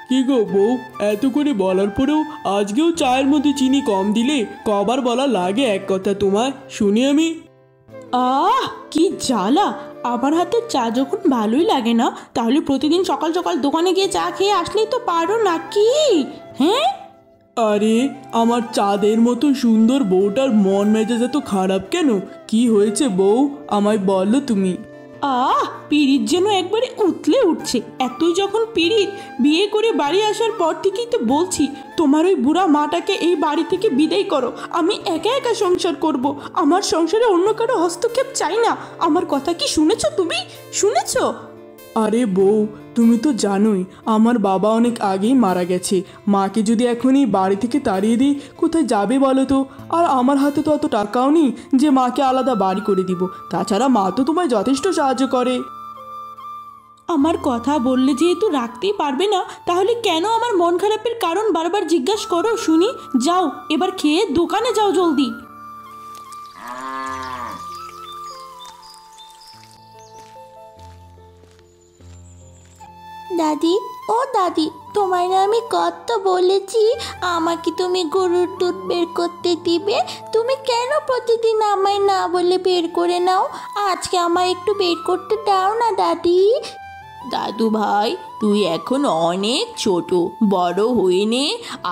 কি গো বউ, এত করে বলার পরেও আজকেও চায়ের মধ্যে চিনি কম দিলে? কবার বলা লাগে এক কথা তোমায়, শুনি আমি। কি জ্বালা! আমার হাতে চা যখন ভালোই লাগে না, তাহলে প্রতিদিন সকাল সকাল দোকানে গিয়ে চা খেয়ে আসলেই তো পারো নাকি? হ্যাঁ, আরে আমার চাঁদের মতো সুন্দর বউটার মন মেজাজ এত খারাপ কেন? কি হয়েছে বউ, আমায় বলো তুমি। পিরিত যেন একবারে উতলে উঠছে। এতই যখন পিরিত, বিয়ে করে বাড়ি আসার পর থেকেই তো বলছি তোমার ওই বুড়া মাটাকে এই বাড়ি থেকে বিদায় করো। আমি একা একা সংসার করব, আমার সংসারে অন্য কারো হস্তক্ষেপ চাই না। আমার কথা কি শুনেছো তুমি? শুনেছো? আরে বউ, তুমি তো জানোই আমার বাবা অনেক আগেই মারা গেছে। মাকে যদি এখনই বাড়ি থেকে তাড়িয়ে দিই, কোথায় যাবে বলো তো? আর আমার হাতে তো অত টাকাও নেই যে মাকে আলাদা বাড়ি করে দিব। তাছাড়া মা তো তোমায় যথেষ্ট সাহায্য করে। আমার কথা বললে যেহেতু রাখতেই পারবে না, তাহলে কেন আমার মন খারাপের কারণ বারবার জিজ্ঞাসা করো শুনি? যাও, এবার খেয়ে দোকানে যাও জলদি। দাদি, ও দাদি, তোমায় না আমি কত বলেছি আমাকে তুমি গরুর দুধ বের করতে দিবে? তুমি কেন প্রতিদিন আমায় না বলে বের করে নাও? আজকে আমায় একটু বের করতে দাও না দাদি। দাদু ভাই, তুই এখন অনেক ছোট, বড় হয়ে নে,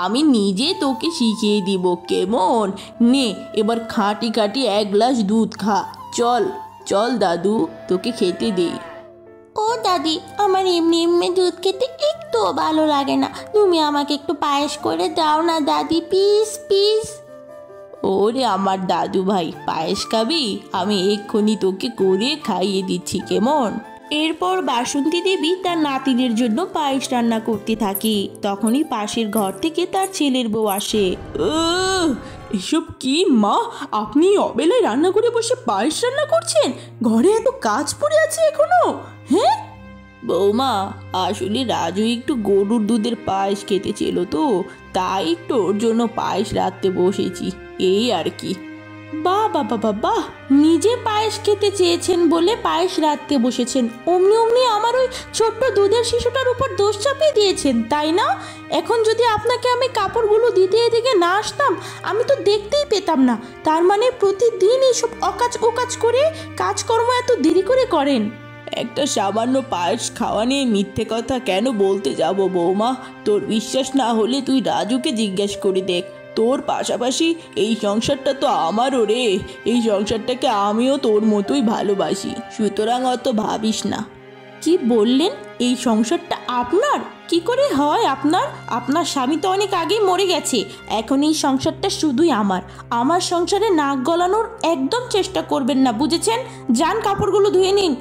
আমি নিজে তোকে শিখিয়ে দিব কেমন? নে এবার খাঁটি খাঁটি এক গ্লাস দুধ খা। চল চল দাদু, তোকে খেতে দে। ও দাদি, আমার এমনি এমনি দুধ খেতে একটুও ভালো লাগে না, তুমি আমাকে একটু পায়েস করে দাও না দাদি, প্লিজ প্লিজ। ওরে আমার দাদু ভাই, পায়েস খাবি? আমি এক্ষুনি তোকে করে খাইয়ে দিচ্ছি কেমন? এরপর বাসন্তী দেবী তার নাতিদের জন্য পায়েস রান্না করতে থাকে। তখনই পাশের ঘর থেকে তার ছেলের বউ আসে। এসব কি মা, আপনি অবেলায় রান্না করে বসে পায়েস রান্না করছেন? ঘরে এত কাজ পড়ে আছে এখনো? হ্যাঁ বৌমা, আসলে রাজু একটু গরুর দুধের পায়েস খেতে ছিল তো, তাই একটু ওর জন্য পায়েস রাখতে বসেছি, এই আর কি। বাহ বাহ বাহ বাহ, নিজে পায়েস খেতে চেয়েছেন বলে পায়েস রাঁধতে বসেছেন, অমনি অমনি আমার ওই ছোট্ট দুধের শিশুটার উপর দোষ চাপিয়ে দিয়েছেন, তাই না? এখন যদি আপনাকে আমি কাপড়গুলো দিতে এদিকে না আসতাম, আমি তো দেখতেই পেতাম না। তার মানে প্রতিদিন এইসব অকাজ ওকাজ করে কাজকর্ম এত দেরি করে করেন। একটা সামান্য পায়েস খাওয়া নিয়ে মিথ্যে কথা কেন বলতে যাব বৌমা? তোর বিশ্বাস না হলে তুই রাজুকে জিজ্ঞেস করে দেখ। তোর পাশাপাশি এই সংসারটা তো আমারও রে, এই সংসারটাকে আমিও তোর মতোই ভালোবাসি, সুতরাং অত ভাবিস না। কি বললেন? এই সংসারটা আপনার? কি করে হয় আপনার? আপনার স্বামী তো অনেক আগেই মরে গেছে, এখন এই সংসারটা শুধুই আমার। আমার সংসারে নাক গলানোর একদম চেষ্টা করবেন না, বুঝেছেন? যান, কাপড়গুলো ধুয়ে নিন।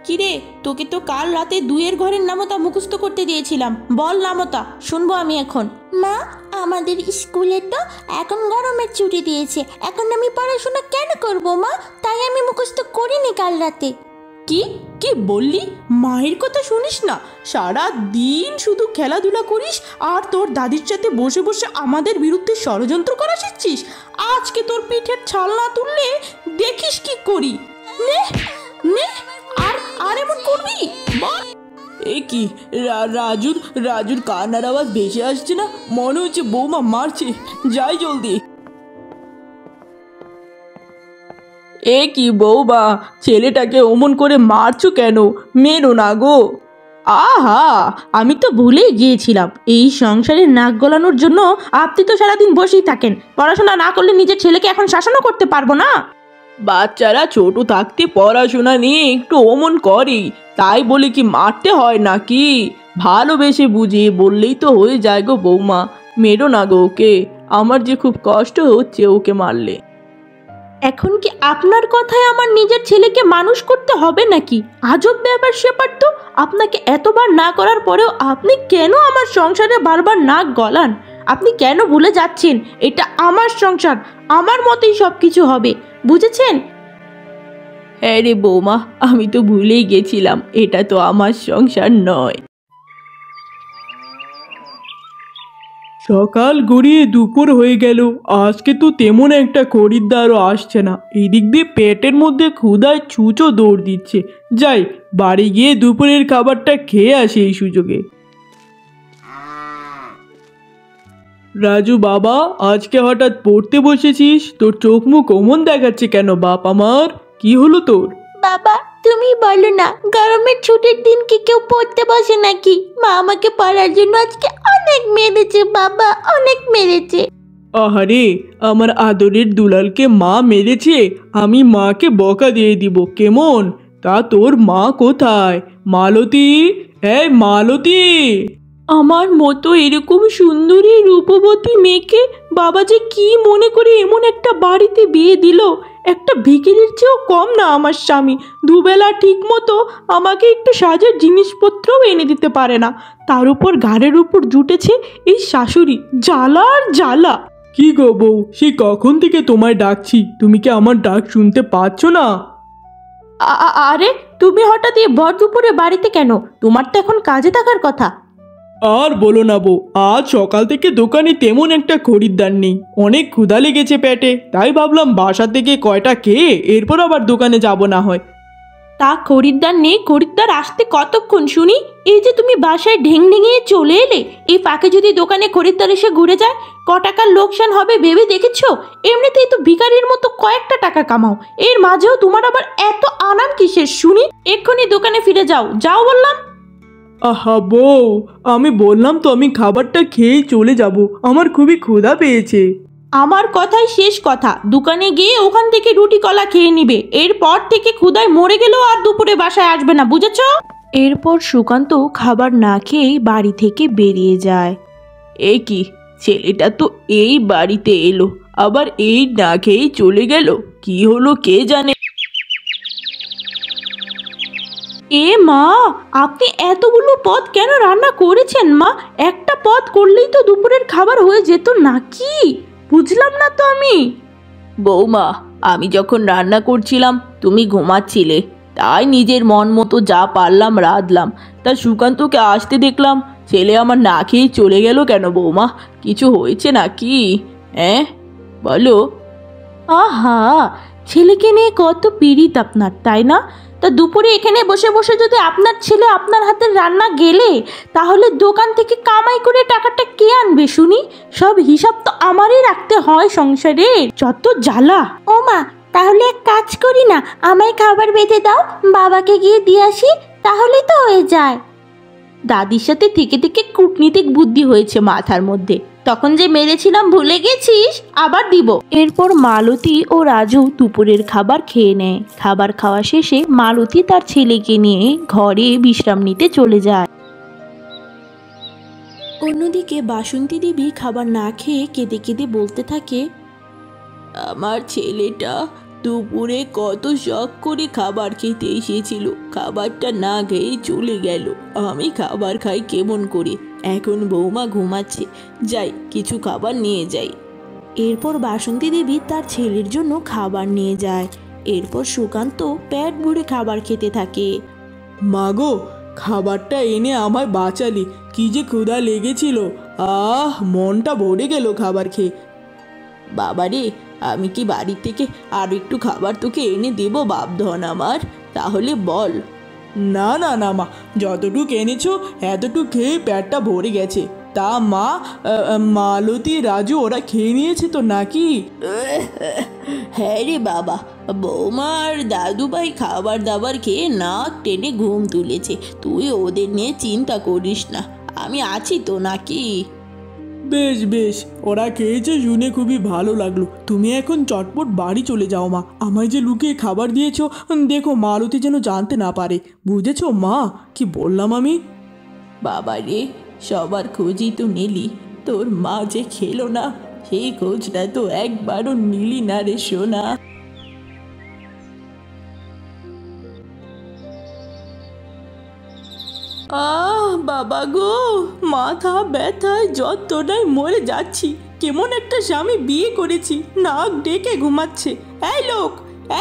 কিরে, তোকে তো কাল রাতে দুইয়ের ঘরের নামতা মুখস্থ করতে দিয়েছিলাম, বল নামতা, শুনবো আমি এখন। মা, আমাদের স্কুলে তো এখন গরমের ছুটি দিয়েছে, এখন আমি পড়াশোনা কেন করব মা? তাই আমি মুখস্থ করিনি কাল রাতে। কি কি বললি? মায়ের কথা শুনিস না? সারা দিন শুধু খেলাধুলা করিস আর তোর দাদির সাথে বসে বসে আমাদের বিরুদ্ধে ষড়যন্ত্র করা শিখছিস। আজকে তোর পিঠের ছাল না তুললে দেখিস কি করি। নে নে, আর আর এমন করবি? বল। এ কি, রাজুর রাজুর কান্নার আওয়াজ ভেসে আসছে না? মনে হচ্ছে বৌমা মারছে, যাই জলদি। এ কি বৌমা, ছেলেটাকে অমন করে মারছো কেন? মেরো না গো। আহা, আমি তো ভুলেই গিয়েছিলাম, এই সংসারে নাক গলানোর জন্য আপনি তো সারাদিন বসেই থাকেন। পড়াশোনা না করলে নিজের ছেলেকে এখন শাসনও করতে পারবো না। বাচ্চারা ছোট থাকতে পড়াশোনা নিয়ে একটু অমন করে, তাই বলে কি মারতে হয় নাকি? ভালোবেসে বুঝিয়ে বললেই তো হয়ে যায় গো বৌমা। মেরো না গো ওকে, আমার যে খুব কষ্ট হচ্ছে ওকে মারলে। এখন কি আপনার কথায় আমার নিজের ছেলেকে মানুষ করতে হবে নাকি? আজব ব্যাপার স্যাপার তো। আপনাকে এতবার না করার পরেও আপনি কেন আমার সংসারে বারবার নাক গলান? আপনি কেন ভুলে যাচ্ছেন এটা আমার সংসার, আমার মতোই সব কিছু হবে, বুঝেছেন? হ্যাঁ রে বৌমা, আমি তো ভুলেই গেছিলাম, এটা তো আমার সংসার নয়। সকাল গড়িয়ে দুপুর হয়ে গেল, আজকে তো তেমন একটা খরিদ্দারও আসছে না। এদিক দিয়ে পেটের মধ্যে ক্ষুধায় ছুঁচো দৌড় দিচ্ছে। যাই, বাড়ি গিয়ে দুপুরের খাবারটা খেয়ে আসি এই সুযোগে। রাজু বাবা, আজকে হঠাৎ পড়তে বসেছিস? তোর চোখ মুখ অমন দেখাচ্ছে কেন বাপ আমার? কি হলো তোর? বাবা তুমি বলো না, গরমের ছুটির দিন কি কেউ পড়তে বসে নাকি? মা আমাকে পড়ার জন্য আজকে অনেক মেরেছে বাবা, অনেক মেরেছে। আহারে, আমার আদরের দুলালকে মা মেরেছে? আমি মাকে বকা দিয়ে দিব কেমন? তা তোর মা কোথায়? মালতী, এই মালতী! আমার মতো এরকম সুন্দরী রূপবতী মেয়েকে বাবা যে কি মনে করে এমন একটা বাড়িতে বিয়ে দিল। একটা ভিখিরির চেয়েও কম না আমার স্বামী। দুবেলা ঠিক মতো আমাকে একটু সাজের জিনিসপত্রও এনে দিতে পারে না, তার উপর ঘাড়ের উপর জুটেছে এই শাশুড়ি। জ্বালা আর জ্বালা। কি গো বউ, সেই কখন থেকে তোমায় ডাকছি, তুমি কি আমার ডাক শুনতে পাচ্ছ না? আরে তুমি হঠাৎ এই ভর দুপুরে বাড়িতে কেন? তোমার তো এখন কাজে থাকার কথা। আর বলো না বউ, আজ সকাল থেকে দোকানে তেমন একটা খরিদ্দার নেই। অনেক ক্ষুধা লেগেছে পেটে, তাই ভাবলাম বাসা থেকে কয়টা খেয়ে এরপর আবার দোকানে যাব না হয়। তা খরিদ্দার নেই, খরিদ্দার আসতে কতক্ষণ শুনি? এই যে তুমি বাসায় ঢেং ঢেঙিয়ে চলে এলে, এই ফাঁকে যদি দোকানে খরিদ্দার এসে ঘুরে যায়, ক টাকার লোকসান হবে ভেবে দেখেছো? এমনিতেই তো ভিখারির মতো কয়েকটা টাকা কামাও, এর মাঝেও তোমার আবার এত আনাম কিসের শুনি? এক্ষুনি দোকানে ফিরে যাও, যাও বললাম। আহা বউ, আমি বললাম তো আমি খাবারটা খেয়েই চলে যাব, আমার খুবই ক্ষুধা পেয়েছে। আমার কথাই শেষ কথা, দোকানে গিয়ে ওখান থেকে রুটি কলা খেয়ে নিবে। এরপর থেকে ক্ষুধায় মরে গেলেও আর দুপুরে বাসায় আসবে না, বুঝেছো? এরপর সুকান্ত খাবার না খেয়েই বাড়ি থেকে বেরিয়ে যায়। এ কি, ছেলেটা তো এই বাড়িতে এলো, আবার এই না খেয়েই চলে গেল। কি হলো কে জানে। এ মা, আপনি এতগুলো পদ কেন রান্না করেছেন মা? একটা পদ করলেই তো দুপুরের খাবার হয়ে যেত নাকি? বুঝলাম না তো আমি। বৌমা, আমি যখন রান্না করছিলাম তুমি ঘুমাচ্ছিলে, তাই নিজের মন মতো যা পারলাম রাঁধলাম। তা সুকান্তকে আসতে দেখলাম, ছেলে আমার না খেয়েই চলে গেল কেন বৌমা? কিছু হয়েছে নাকি? হ্যাঁ বলো। আহা, ছেলেকে নিয়ে কত পীড়িত আপনার, তাই না? তা দুপুরে এখানে বসে বসে যদি আপনার ছেলে আপনার হাতের রান্না গেলে, তাহলে দোকান থেকে কামাই করে টাকাটা কে আনবে শুনি? সব হিসাব তো আমারই রাখতে হয় সংসারে, যত জ্বালা। ও মা, তাহলে এক কাজ করি না, আমায় খাবার বেঁধে দাও, বাবাকে গিয়ে দিয়ে আসি, তাহলেই তো হয়ে যায়। দাদির সাথে থেকে থেকে কূটনীতিক বুদ্ধি হয়েছে মাথার মধ্যে। তখন যে মেরেছিলাম ভুলে গেছিস? আবার দিব। এরপর মালতী ও রাজু দুপুরের খাবার খেয়ে নেয়। খাবার খাওয়া শেষে মালতী তার ছেলেকে নিয়ে ঘরে বিশ্রাম নিতে চলে যায়। অন্যদিকে বাসন্তী দেবী খাবার না খেয়ে কেঁদে কেঁদে বলতে থাকে, আমার ছেলেটা দুপুরে কত শখ করে খাবার খেতে এসেছিল, খাবারটা না খেয়েই চলে গেল। আমি খাবার খাই কেমন করে? এখন বৌমা ঘুমাচ্ছে, যাই কিছু খাবার নিয়ে যাই। এরপর বাসন্তী দেবী তার ছেলের জন্য খাবার নিয়ে যায়। এরপর সুকান্ত পেট ভরে খাবার খেতে থাকে। মাগো, খাবারটা এনে আমায় বাঁচালি, কি যে ক্ষুধা লেগেছিল। আহ, মনটা ভরে গেল খাবার খেয়ে। বাবারে, আমি কি বাড়ি থেকে আর একটু খাবার তোকে এনে দেবো বাপধন আমার? তাহলে বল। না না না মা, যতটুক এনেছো এতটুক খেয়ে পেটটা ভরে গেছে। তা মা, মালতী রাজু ওরা খেয়ে নিয়েছে তো নাকি? হ্যাঁ রে বাবা, বৌমা আর দাদুভাই খাবার দাবার খেয়ে নাক টেনে ঘুম তুলেছে। তুই ওদের নিয়ে চিন্তা করিস না, আমি আছি তো নাকি। বেশ বেশ, ওরা খেয়েছে শুনে খুবই ভালো লাগলো। তুমি এখন চটপট বাড়ি চলে যাও মা, আমায় যে লুকিয়ে খাবার দিয়েছো দেখো মালতী যেন জানতে না পারে, বুঝেছো মা? কি বললাম আমি? বাবা রে, সবার খোঁজই তো নিলি, তোর মা যে খেলো না সেই খোঁজটা তো একবারও নিলি না রে সোনা। বাবা গো, মাথা ব্যথায় যন্ত্রণায় মরে যাচ্ছি। কেমন একটা স্বামী বিয়ে করেছি, নাক ডেকে ঘুমাচ্ছে। এই লোক,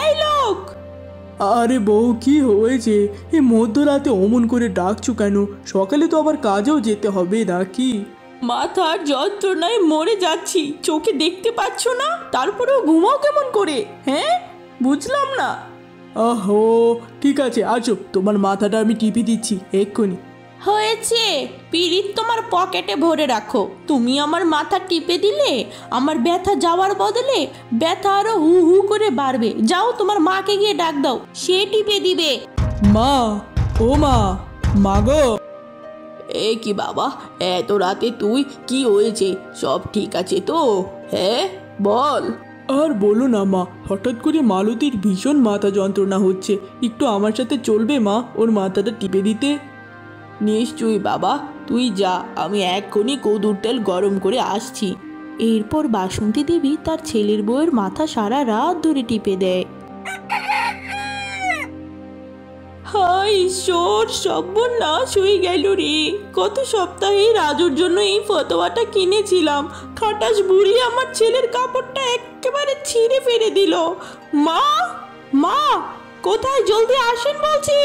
এই লোক! আরে বউ, কি হয়েছে? এই মধ্যরাতে অমন করে ডাকছো কেন? সকালে তো আবার কাজেও যেতে হবে নাকি? মাথার যন্ত্রণায় মরে যাচ্ছি, চোখে দেখতে পাচ্ছ না? তারপরেও ঘুমাও কেমন করে? হ্যাঁ, বুঝলাম না। আহো, ঠিক আছে আসো, তোমার মাথাটা আমি টিপে দিচ্ছি এক্ষুনি। হয়েছে, পিরিত তোমার পকেটে ভরে রাখো। তুমি আমার মাথা টিপে দিলে আমার ব্যথা যাওয়ার বদলে ব্যথা আরো হু হু করে বাড়বে। যাও তোমার মাকে গিয়ে ডাক দাও, সে টিপে দিবে। মা, ও মা, মাগো। এ কি বাবা, এত রাতে তুই? কি হয়েছে? সব ঠিক আছে তো? হ্যাঁ বল। আর বলো না মা, হঠাৎ করে মালতীর ভীষণ মাথা যন্ত্রণা হচ্ছে, একটু আমার সাথে চলবে মা ওর মাথাটা টিপে দিতে? নিশ্চয়ই বাবা, তুই যা, আমি এক্ষুনি কদুর তেল গরম করে আসছি। এরপর বাসন্তী দেবী তার ছেলের বউয়ের মাথা সারা রাত ধরে টিপে দেয়। হায় ঈশ্বর, সর্বনাশ হয়ে গেল রে। গত সপ্তাহে রাজুর জন্য এই ফতোয়াটা কিনেছিলাম, খাটাস বুড়ি আমার ছেলের কাপড়টা একেবারে ছিঁড়ে ফেলে দিল। মা, মা কোথায়? জলদি আসেন বলছি।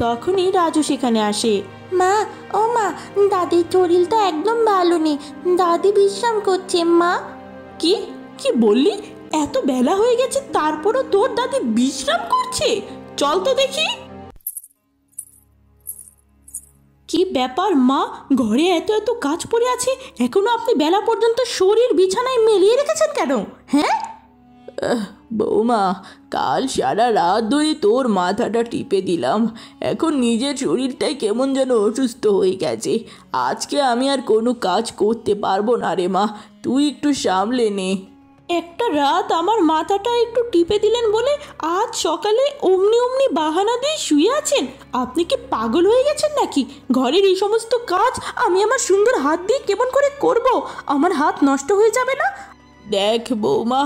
তখনই রাজু সেখানে আসে। মা, ও মা, দাদির শরীরটা একদম ভালো নেই, দাদি বিশ্রাম করছে মা। কি কি বললি? এত বেলা হয়ে গেছে তারপরও তোর দাদি বিশ্রাম করছে? চল তো দেখি। কি ব্যাপার মা, ঘরে এত এত কাজ পড়ে আছে, এখনো আপনি বেলা পর্যন্ত শরীর বিছানায় মেলিয়ে রেখেছেন কেন? হ্যাঁ বৌমা, কাল সারা রাত ধরে তোর মাথাটা টিপে দিলাম, এখন নিজের শরীরটাই কেমন যেন অসুস্থ হয়ে গেছে। আজকে আমি আর কোনো কাজ করতে পারবো না রে মা, তুই একটু সামলে নে। একটা রাত আমার মাথাটা একটু টিপে দিলেন বলে আজ সকালে অমনি অমনি বাহানা দিয়ে শুয়ে আছেন? আপনি কি পাগল হয়ে গেছেন নাকি? ঘরের এই সমস্ত কাজ আমি আমার সুন্দর হাত দিয়ে কেমন করে করব? আমার হাত নষ্ট হয়ে যাবে না? দেখ বৌমা,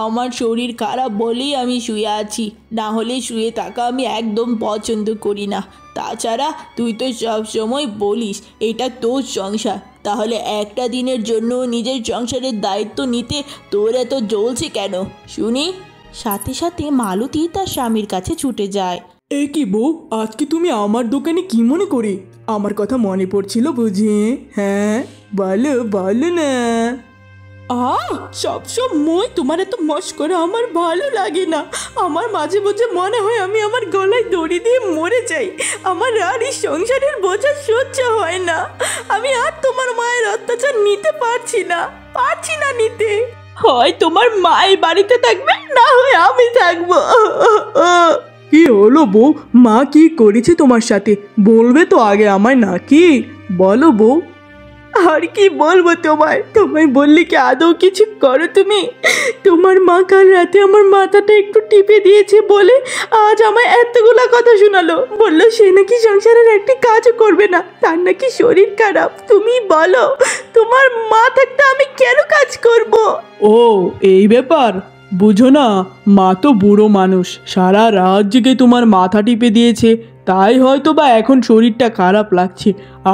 আমার শরীর খারাপ বলেই আমি শুয়ে আছি, না হলে শুয়ে থাকা আমি একদম পছন্দ করি না। তাছাড়া তুই তো সব সময় বলিস এটা তোর সংসার, তাহলে একটা দিনের জন্য নিজের সংসারের দায়িত্ব নিতে তোর এত জ্বলছে কেন শুনি? সাথে সাথে মালতী তার স্বামীর কাছে ছুটে যায়। এ কি বউ, আজকে তুমি আমার দোকানে কি মনে করে? আমার কথা মনে পড়ছিল বুঝি? হ্যাঁ বলো, বলো না। সবসময় তোমার এত মস্করা আমার ভালো লাগে না। আমার মাঝে মাঝে মনে হয় আমি আমার গলায় দড়ি দিয়ে মরে যাই। আমার আর এই সংসারের বোঝা সহ্য হয় না। আমি আর তোমার মায়ের অত্যাচার নিতে পারছি না নিতে। হয় তোমার মায়ের বাড়িতে থাকবে, না হয় আমি থাকবো। কি হলো বউ, মা কি করেছে তোমার সাথে? বলবে তো আগে আমায়, নাকি? বলো বউ। আর কি বলবো তোমায় বললে কি আদৌ কিছু করো তুমি? তোমার মা কাল রাতে আমার মাথাটা একটু টিপে দিয়েছে বলে আজ আমায় এতগুলা কথা শোনালো। বললো সে নাকি সংসারের একটি কাজও করবে না, তার নাকি শরীর খারাপ। তুমি বলো, তোমার মা থাকতে আমি কেন কাজ করব? ও এই ব্যাপার, বুঝো না, মা তো বুড়ো মানুষ, সারা রাত জেগে তোমার মাথা টিপে দিয়েছে, তাই হয়তো বা এখন শরীরটা খারাপ লাগছে।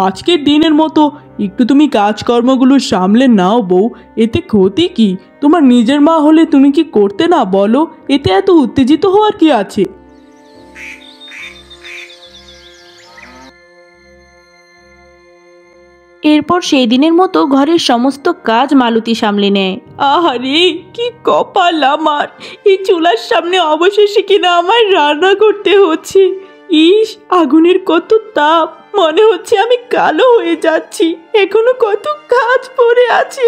আজকের দিনের মতো একটু তুমি কাজকর্মগুলো সামলে নাও বউ, এতে ক্ষতি কি? তোমার নিজের মা হলে তুমি কি করতে না বলো? এতে এত উত্তেজিত হওয়ার কি আছে? এরপর সেই দিনের মতো ঘরের সমস্ত কাজ মালতী সামলে নেয়। আহারে কি কপাল আমার, এই চুলার সামনে অবশেষে কিনা আমার রান্না করতে হচ্ছে। ইস, আগুনের কত তাপ, মনে হচ্ছে আমি কালো হয়ে যাচ্ছি। এখনো কত কাজ পড়ে আছে।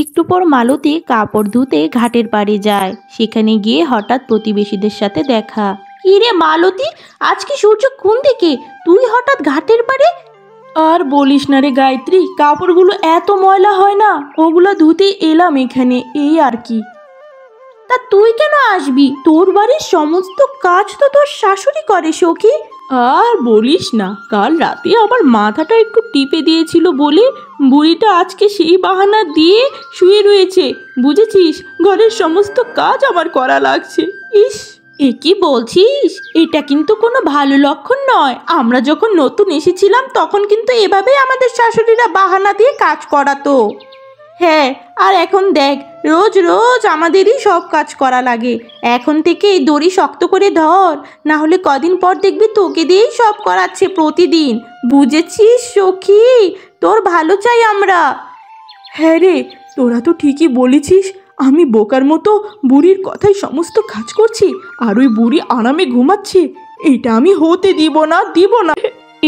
একটু পর মালতী কাপড় ধুতে ঘাটের পাড়ে যায়। সেখানে গিয়ে হঠাৎ প্রতিবেশীদের সাথে দেখা। কি রে মালতী, আজকে সূর্য কোন দিকে? তুই হঠাৎ ঘাটের পাড়ে? আর বলিস না রে গায়ত্রী, কাপড়গুলো এত ময়লা হয় না, ওগুলো ধুতে এলাম এখানে, এই আর কি। তা তুই কেন আসবি? তোর বাড়ির সমস্ত কাজ তো তোর শাশুড়ি করে সখী। আর বলিস না, কাল রাতে আমার মাথাটা একটু টিপে দিয়েছিল বলে বুড়িটা আজকে সেই বাহানা দিয়ে শুয়ে রয়েছে, বুঝেছিস? ঘরের সমস্ত কাজ আমার করা লাগছে। ইস, এ কি বলছিস? এটা কিন্তু কোনো ভালো লক্ষণ নয়। আমরা যখন নতুন এসেছিলাম তখন কিন্তু এভাবেই আমাদের শাশুড়িরা বাহানা দিয়ে কাজ করাতো। হ্যাঁ, আর এখন দেখ, রোজ রোজ আমাদেরই সব কাজ করা লাগে। এখন থেকে এই দড়ি শক্ত করে ধর, না হলে কদিন পর দেখবি তোকে দিয়েই সব করাচ্ছে প্রতিদিন। বুঝেছিস সখী? তোর ভালো চাই আমরা। হ্যাঁ রে, তোরা তো ঠিকই বলেছিস। আমি বোকার মতো বুড়ির কথাই সমস্ত কাজ করছি, আর ওই বুড়ি আরামে ঘুমাচ্ছে। এটা আমি হতে দিব না, দিব না।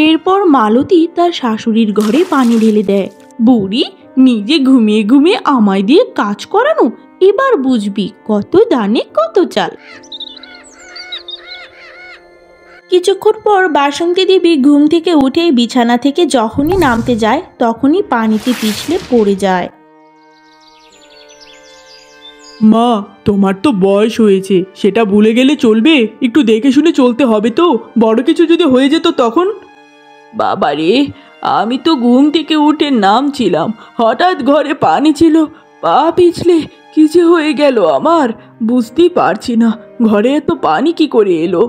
এরপর মালতী তার শাশুড়ির ঘরে পানি ঢেলে দেয়। বুড়ি, নিজে ঘুমিয়ে ঘুমিয়ে আমায় দিয়ে কাজ করানো, এবার বুঝবি কত দানে কত চাল। কিছুক্ষণ পর বাসন্তী দেবী ঘুম থেকে উঠে বিছানা থেকে যখনই নামতে যায় তখনই পানিতে পিছলে পড়ে যায়। মা, তোমার তো বয়স হয়েছে, সেটা ভুলে গেলে চলবে? একটু দেখে শুনে চলতে হবে তো, বড় কিছু যদি হয়ে যেত তখন। বাবারে, আমি তো ঘুম থেকে উঠে নামছিলাম, হঠাৎ ঘরে পানি ছিল, পা পিছলে কি যে হয়ে গেল আমার বুঝতেই পারছি না। ঘরে এত পানি কি করে এলো?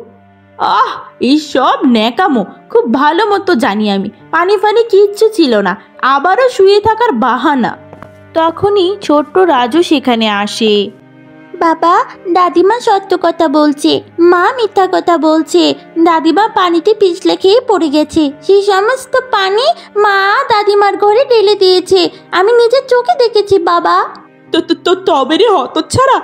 আহ, এই সব ন্যাকামো খুব ভালো মতো জানি আমি। পানি ফানি কিচ্ছু ছিল না, আবারও শুয়ে থাকার বাহানা। তখনই ছোট্ট রাজু সেখানে আসে। বাবা, দাদিমা সত্য কথা বলছে, মা মিথ্যা কথা বলছে। দাদিমা পানিতে পিছলে খেয়ে পড়ে গেছে, সেই সমস্ত পানি মা দাদিমার ঘরে ঢেলে দিয়েছে। আমি নিজের চোখে দেখেছি বাবা। তো তো তো তবে রে হতচ্ছাড়া,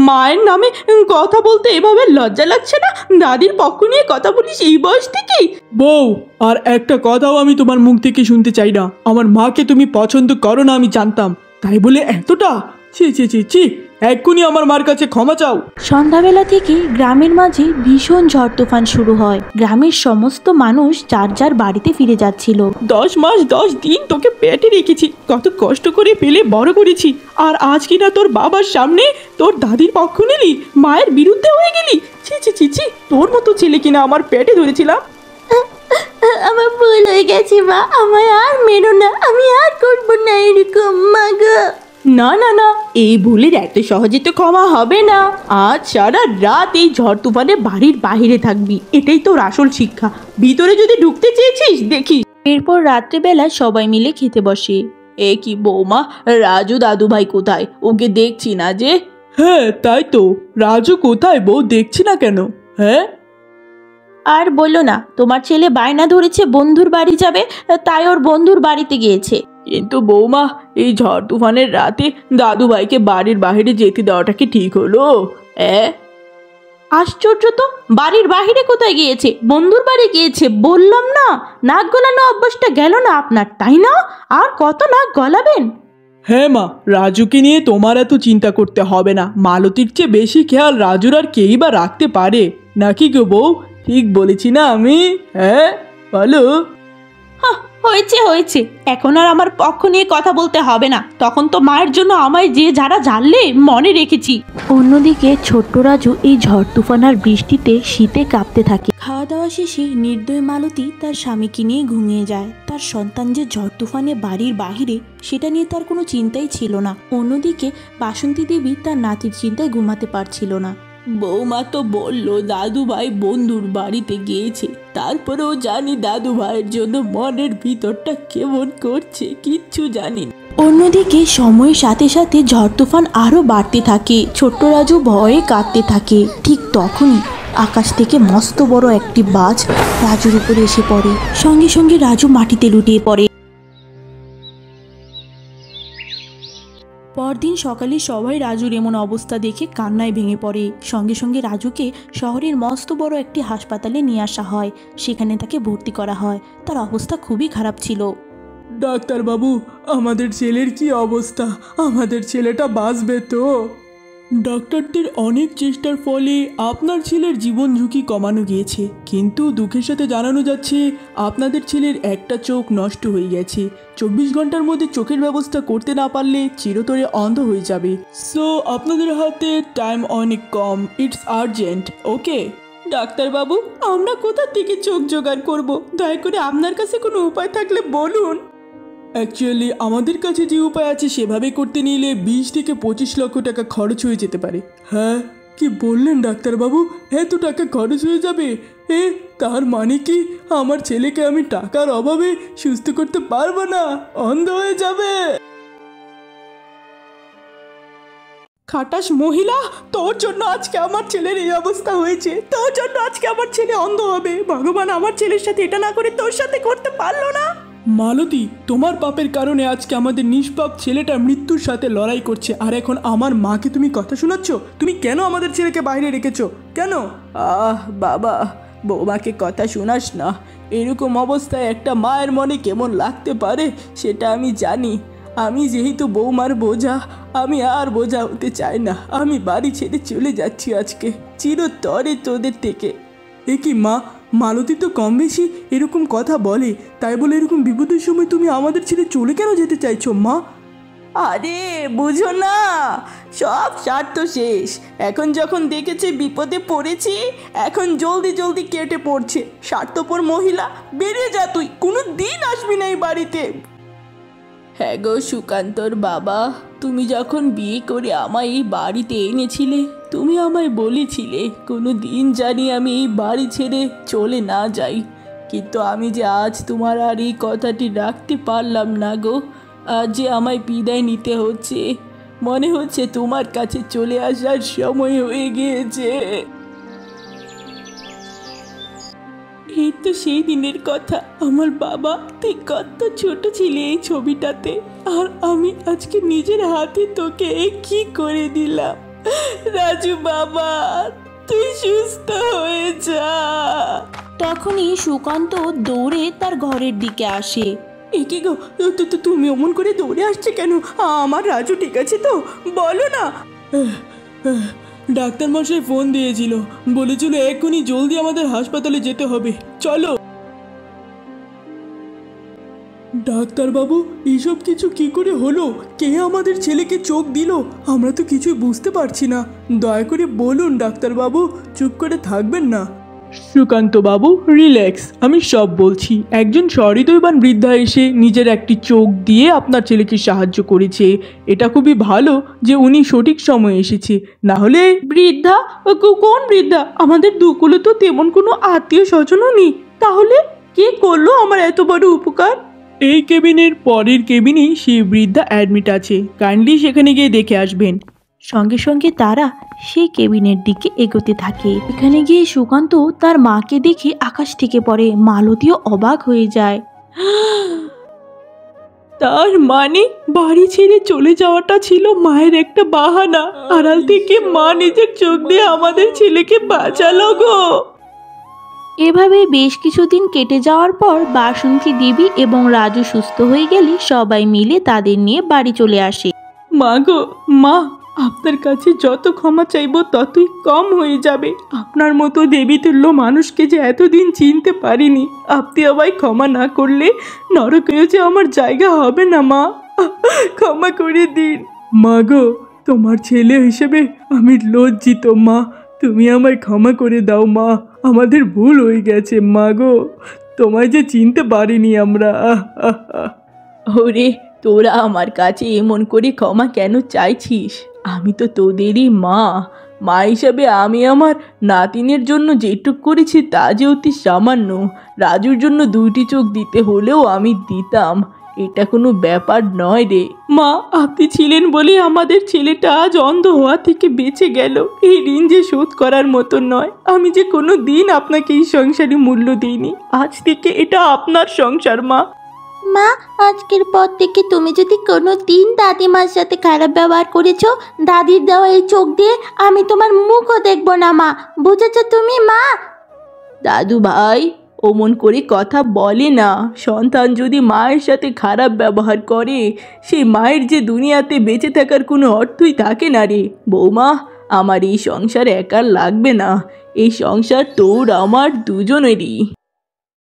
মায়ের নামে কথা বলতে এভাবে লজ্জা লাগছে না? দাদির পক্ষ নিয়ে কথা বলিস এই বয়স থেকেই? বউ, আর একটা কথাও আমি তোমার মুখ থেকে শুনতে চাই না। আমার মাকে তুমি পছন্দ করো না আমি জানতাম, তাই বলে এতটা? ছি ছি ছি ছি, এক্ষুনি আমার মার কাছে ক্ষমা চাও। সন্ধ্যাবেলা থেকে গ্রামের মাঝে ভীষণ ঝড় তুফান শুরু হয়। গ্রামের সমস্ত মানুষ যার যার বাড়িতে ফিরে যাচ্ছিল। 10 মাস 10 দিন তোকে পেটে রেখেছি, কত কষ্ট করে পেলে বড় করেছি, আর আজ কিনা তোর বাবার সামনে তোর দাদির পক্ষ নিলি, মায়ের বিরুদ্ধে হয়ে গেলি। ছি ছি ছি ছি, তোর মতো ছেলে কিনা আমার পেটে ধরেছিলাম। আমার ভুল হয়ে গেছে মা, আমায় আর মেরো না, আমি আর করবো না এরকম মা গো। না না না, এই ভুলের এত সহজে তো ক্ষমা হবে না। আজ সারা রাত এই ঝড় তুফানে বাড়ির বাইরে থাকবি, এটাই তোর আসল শিক্ষা। ভিতরে যদি ঢুকতে চেয়েছিস দেখিস। এরপর রাত্রেবেলা সবাই মিলে খেতে বসে। এ কি বৌমা, রাজু দাদু ভাই কোথায়? ওকে দেখছি না যে। হ্যাঁ তাই তো, রাজু কোথায় বউ, দেখছি না কেন? হ্যাঁ, আর বললো না, তোমার ছেলে বায়না ধরেছে বন্ধুর বাড়ি যাবে, তাই ওর বন্ধুর বাড়িতে গিয়েছে। কিন্তু বৌমা, এই ঝড় তুফানের রাতে দাদু ভাইকে বাড়ির বাইরে যেতে দেওয়াটা কি ঠিক হলো? আশ্চর্য তো, বাড়ির বাইরে কোথায় গিয়েছে? বন্ধুর বাড়ি গিয়েছে বললাম না। নাক গলানো অভ্যাসটা গেল না আপনার, তাই না? আর কত নাক গলাবেন? হ্যাঁ মা, রাজুকে নিয়ে তোমার এত চিন্তা করতে হবে না। মালতীর চেয়ে বেশি খেয়াল রাজুর আর কেই বা রাখতে পারে নাকি গো বউ? ঠিক বলেছি না আমি? হ্যাঁ বলো। হয়েছে হয়েছে, এখন আর আমার পক্ষ নিয়ে কথা বলতে হবে না। তখন তো মায়ের জন্য আমায় যে যারা জানলে মনে রেখেছি। অন্যদিকে ছোট্ট রাজু এই ঝড় তুফান আর বৃষ্টিতে শীতে কাঁপতে থাকে। খাওয়া দাওয়া শেষে নির্দয় মালতী তার স্বামীকে নিয়ে ঘুমিয়ে যায়। তার সন্তান যে ঝড় তুফানে বাড়ির বাহিরে, সেটা নিয়ে তার কোনো চিন্তাই ছিল না। অন্যদিকে বাসন্তী দেবী তার নাতির চিন্তায় ঘুমাতে পারছিল না। বৌমা তো বললো দাদু ভাই বন্ধুর বাড়িতে গিয়েছে, তারপরেও জানি দাদু ভাইয়ের জন্য মনের ভিতরটা কেমন করছে, কিচ্ছু জানি না। অন্যদিকে সময়ের সাথে সাথে ঝড় তুফান আরো বাড়তে থাকে। ছোট্ট রাজু ভয়ে কাঁদতে থাকে। ঠিক তখনই আকাশ থেকে মস্ত বড় একটি বাজ রাজুর উপরে এসে পড়ে। সঙ্গে সঙ্গে রাজু মাটিতে লুটিয়ে পড়ে। পরদিন সকালে সবাই রাজুর এমন অবস্থা দেখে কান্নায় ভেঙে পড়ে। সঙ্গে সঙ্গে রাজুকে শহরের মস্ত বড় একটি হাসপাতালে নিয়ে আসা হয়। সেখানে তাকে ভর্তি করা হয়। তার অবস্থা খুবই খারাপ ছিল। ডাক্তারবাবু, আমাদের ছেলের কি অবস্থা? আমাদের ছেলেটা বাঁচবে তো? ডক্টরদের অনেক চেষ্টার ফলে আপনার ছেলের জীবন ঝুঁকি কমানো গিয়েছে, কিন্তু দুঃখের সাথে জানানো যাচ্ছে আপনাদের ছেলের একটা চোখ নষ্ট হয়ে গেছে। 24 ঘন্টার মধ্যে চোখের ব্যবস্থা করতে না পারলে চিরতরে অন্ধ হয়ে যাবে। সো আপনাদের হাতে টাইম অনেক কম, ইটস আর্জেন্ট। ওকে ডাক্তারবাবু, আমরা কোথা থেকে চোখ জোগাড় করব? দয়া করে আপনার কাছে কোনো উপায় থাকলে বলুন। অ্যাকচুয়ালি আমাদের কাছে যে উপায় আছে সেভাবে করতে নিলে 20 থেকে 25 লক্ষ টাকা খরচ হয়ে যেতে পারে। হ্যাঁ, কি বললেন ডাক্তারবাবু? এত টাকা খরচ হয়ে যাবে? তার মানে কি আমার ছেলেকে আমি টাকার অভাবে সুস্থ করতে পারবো না, অন্ধ হয়ে যাবে? খাটাস মহিলা, তোর জন্য আজকে আমার ছেলের এই অবস্থা হয়েছে, তোর জন্য আজকে আমার ছেলে অন্ধ হবে। ভগবান আমার ছেলের সাথে এটা না করে তোর সাথে করতে পারলো না। মালতী, তোমার পাপের কারণে আজকে আমাদের নিষ্পাপ ছেলেটা মৃত্যুর সাথে লড়াই করছে, আর এখন আমার মাকে তুমি কথা শোনাচ্ছ? তুমি কেন আমাদের ছেলেকে বাইরে রেখেছো? কেন? বাবা, বৌমাকে কথা শোনাস না। এরকম অবস্থায় একটা মায়ের মনে কেমন লাগতে পারে সেটা আমি জানি। আমি যেহেতু বৌমার বোঝা, আমি আর বোঝা হতে চাই না। আমি বাড়ি ছেড়ে চলে যাচ্ছি আজকে, চিরতরে তোদের থেকে। এ কি মা, মালতী তো কম বেশি এরকম কথা বলে, তাই বলে এরকম বিপদের সময় তুমি আমাদের ছেড়ে চলে কেন যেতে চাইছো মা? আরে বুঝো না, সব স্বার্থ শেষ। এখন যখন দেখেছে বিপদে পড়েছি, এখন জলদি জলদি কেটে পড়ছে। স্বার্থপর মহিলা, বেরিয়ে যা তুই, কোনো দিন আসবি না এই বাড়িতে। হ্যাঁ গো সুকান্তর বাবা, তুমি যখন বিয়ে করে আমায় এই বাড়িতে এনেছিলে, তুমি আমায় বলেছিলে কোনো দিন জানি আমি এই বাড়ি ছেড়ে চলে না যাই। কিন্তু আমি যে আজ তোমার আর এই কথাটি রাখতে পারলাম না গো। আজ যে আমায় বিদায় নিতে হচ্ছে, মনে হচ্ছে তোমার কাছে চলে আসার সময় হয়ে গিয়েছে। এই তো সেই দিনের কথা, আমার বাবা তুই কত ছোট ছিলি এই ছবিটাতে, আর আমি আজকে নিজের হাতে তোকে কি করে দিলাম। রাজু বাবা, তুই সুস্থ হয়ে যা। তখনই সুকান্ত দৌড়ে তার ঘরের দিকে আসে। এ কি গো, তুমি অমন করে দৌড়ে আসছে কেন? আমার রাজু ঠিক আছে তো? বলো না। ডাক্তার মশাই ফোন দিয়েছিল, বলেছিল এক্ষুনি জলদি আমাদের হাসপাতালে যেতে হবে, চলো। ডাক্তার বাবু, এইসব কিছু কি করে হলো? কে আমাদের ছেলেকে চোখ দিল? আমরা তো কিছুই বুঝতে পারছি না। দয়া করে বলুন ডাক্তার বাবু, চুপ করে থাকবেন না। সুকান্ত বাবু রিল্যাক্স, আমি সব বলছি। একজন সহৃদয়বান বৃদ্ধা এসে নিজের একটি চোখ দিয়ে আপনার ছেলেকে সাহায্য করেছে। এটা খুবই ভালো যে উনি সঠিক সময়ে এসেছে, না হলে। বৃদ্ধা? কোন বৃদ্ধা? আমাদের দুকুলে তো তেমন কোনো আত্মীয় স্বজনও নেই, তাহলে কে করলো আমার এত বড় উপকার? এই কেবিনের পরের কেবিনেই সেই বৃদ্ধা অ্যাডমিট আছে, কাইন্ডলি সেখানে গিয়ে দেখে আসবেন। সঙ্গে সঙ্গে তারা সেই কেবিনের দিকে এগোতে থাকে। এখানে গিয়ে সুকান্ত তার মাকে দেখে আকাশ থেকে পড়ে। মালতীও অবাক হয়ে যায়। তার মানে বাড়ি ছেড়ে চলে যাওয়াটা ছিল মায়ের একটা বাহানা, আড়াল থেকে মা নিজের চোখ দিয়ে আমাদের ছেলেকে বাঁচালো গো। এভাবে বেশ কিছুদিন কেটে যাওয়ার পর বাসন্তী দেবী এবং রাজু সুস্থ হয়ে গেলে সবাই মিলে তাদের নিয়ে বাড়ি চলে আসে। মা গো, মা, আপনার কাছে যত ক্ষমা চাইবো ততই কম হয়ে যাবে। আপনার মতো দেবীতুল্য মানুষকে যে এতদিন চিনতে পারিনি। আপনি আমায় ক্ষমা না করলে নরকেও যে আমার জায়গা হবে না মা, ক্ষমা করে দিন। মা গো, তোমার ছেলে হিসেবে আমি লজ্জিত মা, তুমি আমায় ক্ষমা করে দাও মা, আমাদের ভুল হয়ে গেছে মা গো, তোমায় যে চিনতে পারিনি আমরা। ওরে, তোরা আমার কাছে এমন করে ক্ষমা কেন চাইছিস? আমি তো তোদেরই মা। মা হিসাবে আমি আমার নাতিনের জন্য যেটুক করেছি তা যে অতি সামান্য। রাজুর জন্য 2টি চোখ দিতে হলেও আমি দিতাম, এটা কোনো ব্যাপার নয় রে। মা, আপনি ছিলেন বলে আমাদের ছেলেটা আজ অন্ধ হওয়া থেকে বেঁচে গেল। এই ঋণ যে শোধ করার মতো নয়। আমি যে কোনো দিন আপনাকে এই সংসারে মূল্য দিইনি, আজ থেকে এটা আপনার সংসার মা। মা, আজকের পর থেকে তুমি যদি কোনো দিন দাদিমার সাথে খারাপ ব্যবহার করেছো, দাদির দেওয়া এই চোখ দিয়ে আমি তোমার মুখও দেখবো না মা, বুঝেছো তুমি মা? দাদু ভাই, অমন করে কথা বলে না। সন্তান যদি মায়ের সাথে খারাপ ব্যবহার করে, সেই মায়ের যে দুনিয়াতে বেঁচে থাকার কোনো অর্থই থাকে না রে। বৌমা, আমার এই সংসার একার লাগবে না, এই সংসার তোর আমার দুজনেরই।